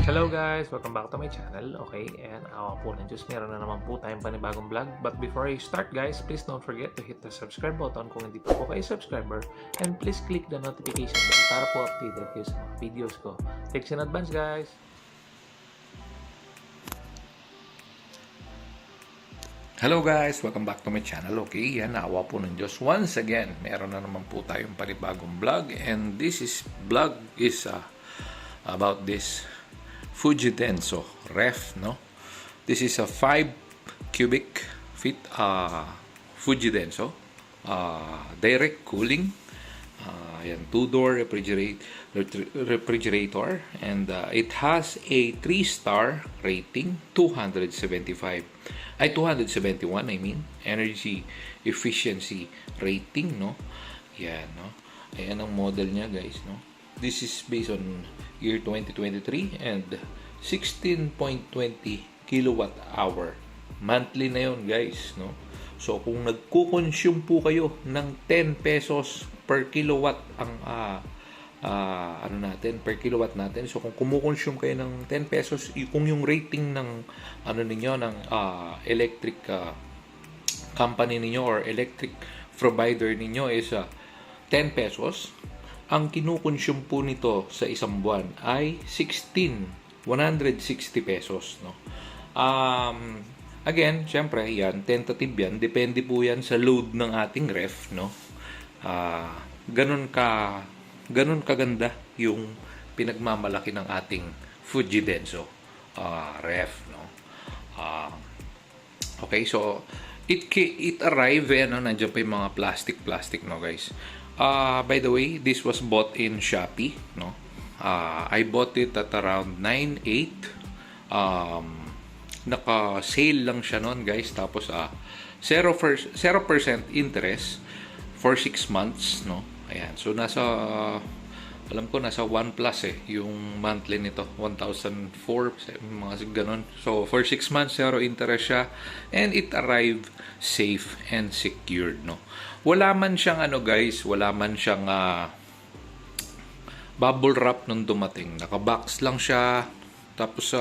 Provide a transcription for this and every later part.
Hello guys! Welcome back to my channel. Okay, and awa po ng Diyos, meron na naman po tayong panibagong vlog. But before I start guys, please don't forget to hit the subscribe button kung hindi pa po kayo subscriber. And please click the notification bell para po updated kayo sa mga videos ko. Thanks in advance guys! Hello guys! Welcome back to my channel. Okay, yan, awa po ng Diyos. Once again, meron na naman po tayong panibagong vlog. And this vlog is about this Fujidenso ref, no? This is a 5 cubic feet Fujidenso direct cooling. Yan, 2-door refrigerator, and it has a 3-star rating, 271 I mean, energy efficiency rating, no? Yan, no? Ayan ang model niya, guys, no? This is based on year 2023 and 16.20 kilowatt hour. Monthly na yun, guys, no? So, kung nagko-consume po kayo ng 10 pesos per kilowatt ang per kilowatt natin. So, kung kumo-consume kayo ng 10 pesos, kung yung rating ng electric company ninyo or electric provider ninyo is 10 pesos, ang kinukonsume po nito sa isang buwan ay 160 pesos, no? Again, syempre, yan, tentative yan. Depende po yan sa load ng ating ref, no? Ganun kaganda yung pinagmamalaki ng ating Fujidenso ref, no? Okay, so it arrived, nandiyan pa yung mga plastic, no, guys? By the way, this was bought in Shopee, no? I bought it at around 9.8. Naka-sale lang siya noon, guys. Tapos 0% interest for 6 months, no? Ayan. So alam ko nasa 1 plus yung monthly nito, 1,004, mga ganun. So for 6 months, 0 interest siya, and it arrived safe and secured, no? Wala man siyang guys, wala man siyang bubble wrap nung dumating. Naka-box lang siya. Tapos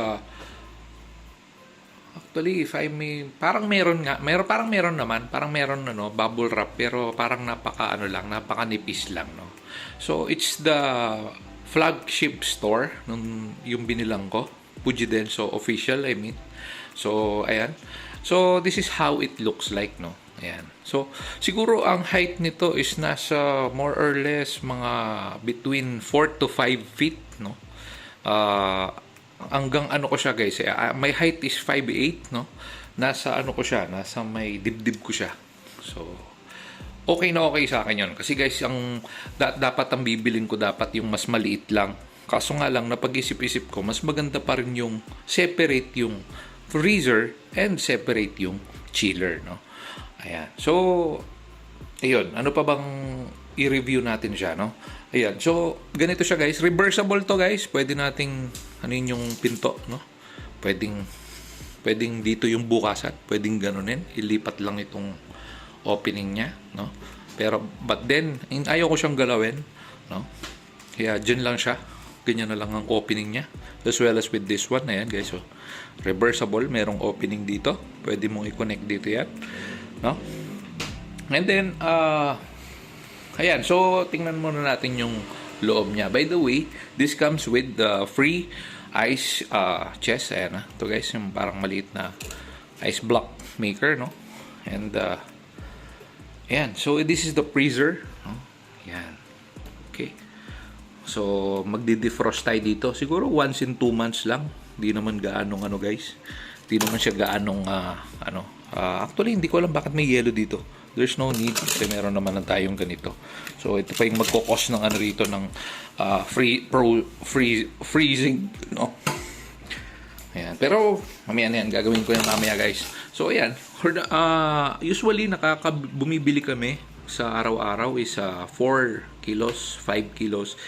actually, if I may, parang meron bubble wrap, pero parang napakanipis lang, no? So it's the flagship store yung binilang ko, Fujidenso official, I mean. So ayan. So this is how it looks like, no? Ayan. So, siguro ang height nito is nasa more or less mga between 4 to 5 feet, no? Hanggang ko siya, guys. My height is 5'8", no? Nasa nasa may dibdib ko siya. So, okay na okay sa akin yun. Kasi, guys, dapat ang bibilin ko dapat yung mas maliit lang. Kaso nga lang, napag-isip-isip ko, mas maganda pa rin yung separate yung freezer and separate yung chiller, no? Ayan. So, ayun. Ano pa bang i-review natin siya, no? Ayan. So, ganito siya, guys. Reversible to, guys. Pwede nating, yung pinto, no? Pwedeng dito yung bukasan. Pwedeng ganunin. Ilipat lang itong opening niya, no? Pero, but then, ayaw ko siyang galawin, no? Kaya, dyan lang siya. Ganyan na lang ang opening niya. As well as with this one. Ayan, guys. So, reversible. Merong opening dito. Pwede mong i-connect dito yan, no? And then ayan, so tingnan muna natin yung loob niya. By the way, this comes with the free ice chest. Ayan, ito, guys, yung parang maliit na ice block maker, no? And ayan, so this is the freezer, no? Ayan. Okay, so magdi-defrost tayo dito siguro once in 2 months lang. Hindi naman gaanong guys, hindi naman siya gaanong actually, hindi ko alam bakit may yellow dito. There's no need kasi meron naman na tayong ganito. So, ito pa yung magkukos ng rito ng freezing, no? Ayan. Pero, mamaya na yan. Gagawin ko yan mamaya, guys. So, ayan. Usually, bumibili kami sa araw-araw is 4 kilos, 5 kilos.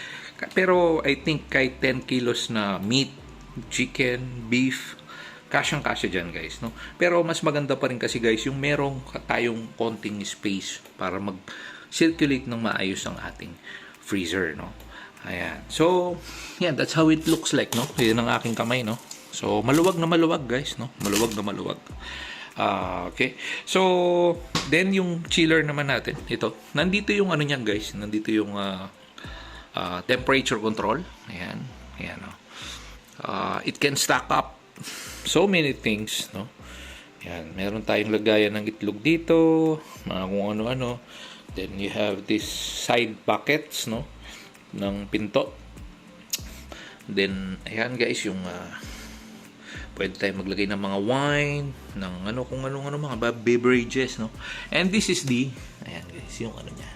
Pero, I think kahit 10 kilos na meat, chicken, beef, kasyang-kasya dyan, guys, no? Pero mas maganda pa rin kasi, guys, yung merong tayong konting space para mag-circulate ng maayos ang ating freezer, no? Ayan. So, yan, that's how it looks like, no? Yan ang aking kamay, no? So, maluwag na maluwag, guys, no? Maluwag na maluwag. Okay. So, then yung chiller naman natin, ito. Nandito yung ano niyan, guys. Nandito yung temperature control. Ayan. Ayan, no? It can stack up so many things, no? Ayan. Meron tayong lagayan ng itlog dito, mga kung ano-ano. Then, you have this side pockets, no? Ng pinto. Then, ayan guys, yung pwede tayo maglagay ng mga wine, ng ano kung ano mga beverages, no? And this is the, ayan guys, yung ano niya.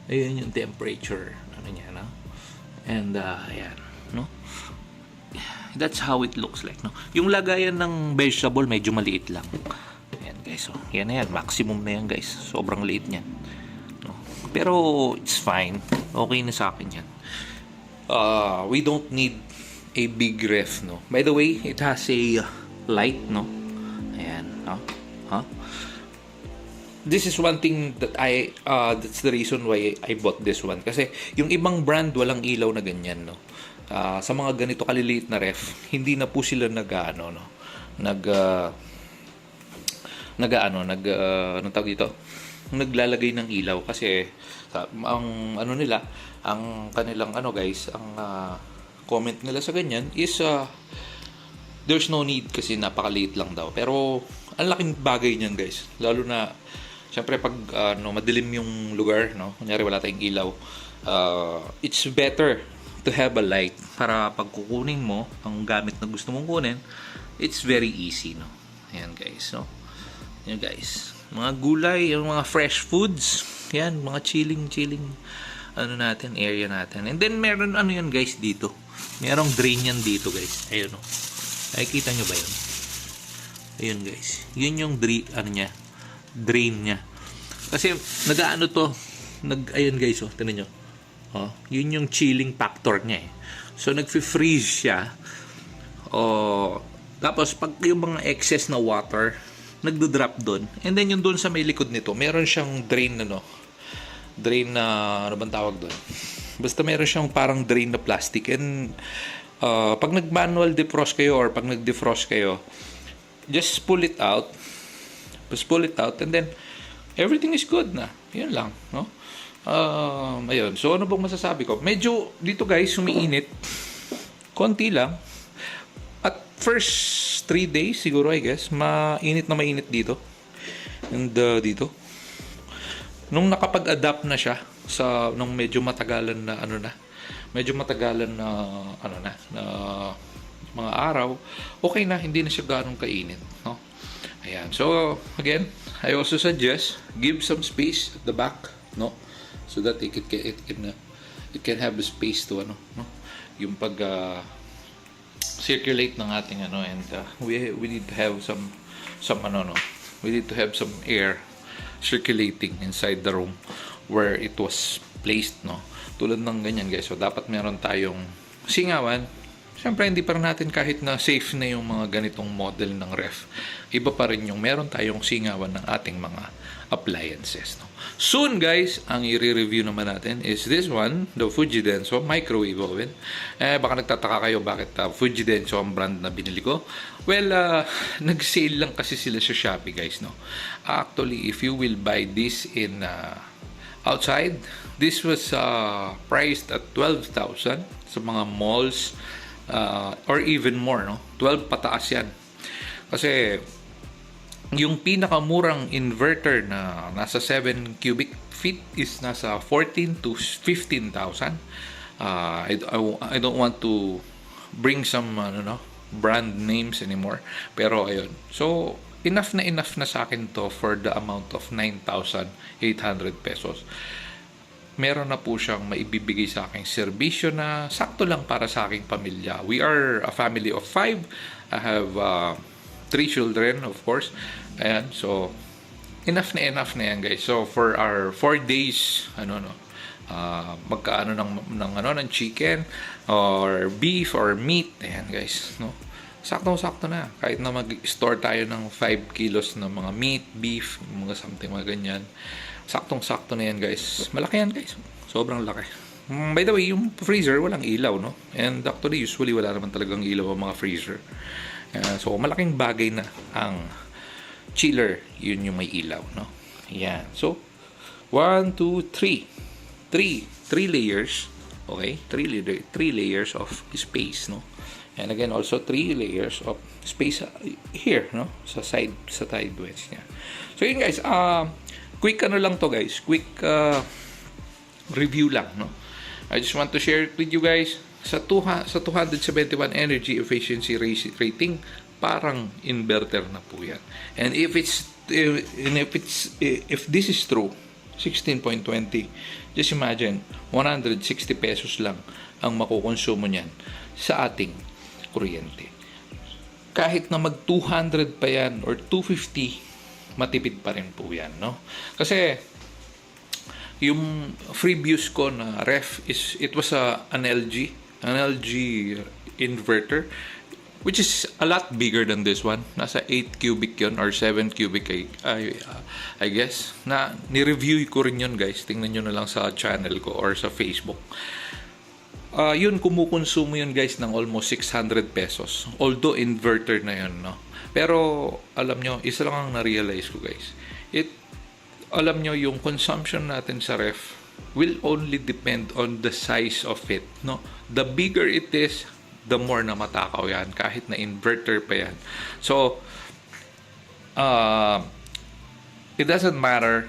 Ayan yung temperature, ano niya, no? And, ayan, no? That's how it looks like, no? Yung lagayan ng vegetable, medyo maliit lang. Ayan guys, so, yan na yan, maximum na yan guys. Sobrang liit niyan. No? Pero, it's fine. Okay na sa akin yan. We don't need a big ref, no? By the way, it has a light, no? Ayan, no? Huh? This is one thing that that's the reason why I bought this one. Kasi yung ibang brand walang ilaw na ganyan, no? Sa mga ganito kaliliit na ref, hindi na po sila anong tawag dito? Naglalagay ng ilaw kasi ang ano nila, ang kanilang ano guys, ang comment nila sa ganyan is there's no need kasi napakaliit lang daw. Pero ang laking bagay niyan guys. Lalo na syempre pag madilim yung lugar, no? Kunyari wala tayong ilaw. It's better to have a light para pag kukunin mo ang gamit na gusto mong kunin, it's very easy, no? Ayan guys, no? Ayan guys. Mga gulay, yung mga fresh foods, yan, mga chilling ano natin, area natin. And then meron ano yan guys dito. Merong drain yan dito guys. Ayun, no? Nakikita nyo ba yun? Ayun guys. Yun yung drain niya. Kasi nag-ano to, ayun guys, oh, tingnan nyo. Oh, yun yung chilling factor niya eh. So nagfi-freeze siya. Oh, tapos pag yung mga excess na water nagdo-drop doon. And then yung doon sa may likod nito, meron siyang drain na ano bang tawag doon? Basta meron siyang parang drain na plastic. And pag nag-manual defrost kayo or pag nag-defrost kayo, just pull it out. Just pull it out and then everything is good na. Yun lang, no? Ayun. So ano bang masasabi ko? Medyo dito guys, umiinit. Konti lang. At first 3 days siguro I guess, mainit dito. And dito. Nung nakapag-adapt na siya sa nung medyo matagalan na mga araw, okay na, hindi na siya ganong kainit, no? Ayan. So again, I also suggest give some space at the back, no? So that it can have a space to no? Yung pag circulate ng ating and we need to have some we need to have some air circulating inside the room where it was placed, no? Tulad ng ganyan guys, so dapat meron tayong singawan. Siyempre hindi pa rin natin kahit na safe na yung mga ganitong model ng ref, iba pa rin yung meron tayong singawan ng ating mga appliances, no? Soon guys, ang i-review naman natin is this one, the Fujidenso microwave oven. Baka nagtataka kayo bakit Fujidenso ang brand na binili ko. Well, nag-sale lang kasi sila sa Shopee guys, no? Actually, if you will buy this in outside, this was priced at 12,000 sa mga malls, or even more, no? 12 pataas yan. Kasi yung pinakamurang inverter na nasa 7 cubic feet is nasa 14 to 15,000. I don't want to bring some brand names anymore, pero ayun. So enough na sa akin to for the amount of 9,800 pesos. Meron na po siyang maibibigay sa aking serbisyo na sakto lang para sa aking pamilya. We are a family of 5. I have 3 children, of course. Ayan, so enough na yan guys. So for our 4 days magkaano ng chicken or beef or meat, ayan guys, no? Sakto na. Kahit na mag-store tayo ng 5 kilos ng mga meat, beef, mga something mga ganyan. Saktong-sakto na yan guys. Malaki yan guys. Sobrang laki. By the way, yung freezer walang ilaw, no? And actually, usually wala naman talagang ilaw ang mga freezer. So, malaking bagay na ang chiller, yun yung may ilaw, no? Yan. So, 1, 2, 3. 3 layers. Okay? 3 layers of space, no? And again, also 3 layers of space here, no? Sa side wedge niya. So, yun guys. Quick ano lang to guys. Quick review lang, no? I just want to share it with you guys. Sa 271 energy efficiency rating, parang inverter na po yan. And if this is true, 16.20, just imagine 160 pesos lang ang makukonsumo niyan sa ating kuryente. Kahit na mag 200 pa yan or 250, matipid pa rin po yan, no? Kasi yung previous ko na ref it was an LG inverter, which is a lot bigger than this one. Nasa 8 cubic yun or 7 cubic I guess. Na ni-review ko rin yun guys. Tingnan nyo na lang sa channel ko or sa Facebook. Yun, kumukonsumo yun guys ng almost 600 pesos. Although inverter na yun, no? Pero alam nyo, isa lang ang na-realize ko guys. Alam nyo, yung consumption natin sa ref will only depend on the size of it, no? The bigger it is, the more na matakaw yan, kahit na inverter pa yan. So, it doesn't matter.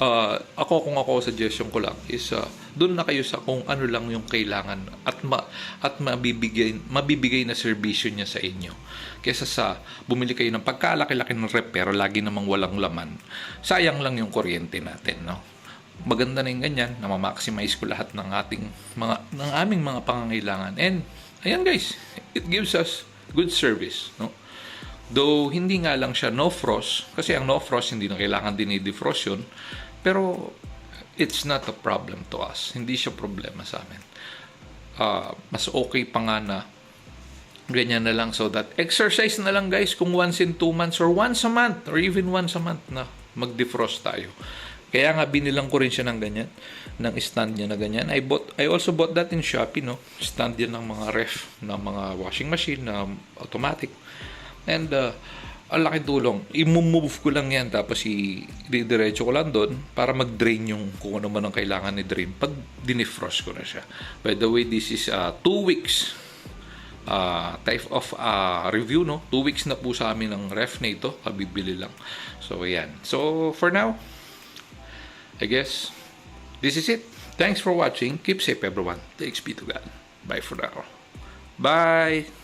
Kung ako, suggestion ko lang is doon na kayo sa kung ano lang yung kailangan at mabibigay na serbisyo niya sa inyo. Kesa sa bumili kayo ng pagkalaki-laki ng rep pero lagi namang walang laman. Sayang lang yung kuryente natin, no? Maganda na yung ganyan, na ma-maximize ko lahat ng aming mga pangangailangan. And ayan guys, it gives us good service, no? Though hindi nga lang siya no frost, kasi ang no frost hindi na kailangan din i-defrost yun, pero it's not a problem to us. Hindi siya problema sa amin. Mas okay pa nga na ganyan na lang, so that exercise na lang guys kung once in 2 months or once a month or even once a month na mag-defrost tayo. Kaya nga binilang ko rin siya ng ganyan, ng stand niya na ganyan. I also bought that in Shopee, no? Stand yan ng mga ref, ng mga washing machine na automatic. And ang laking tulong. I-move ko lang yan tapos i-diretso ko lang doon para mag-drain yung kung ano man ang kailangan ni drain pag dinifrost ko na siya. By the way, this is 2 weeks type of review, no? 2 weeks na po sa amin ng ref na ito. Kabibili lang. So, ayan. So, for now, I guess this is it. Thanks for watching. Keep safe, everyone. Thanks be to God. Bye for now. Bye!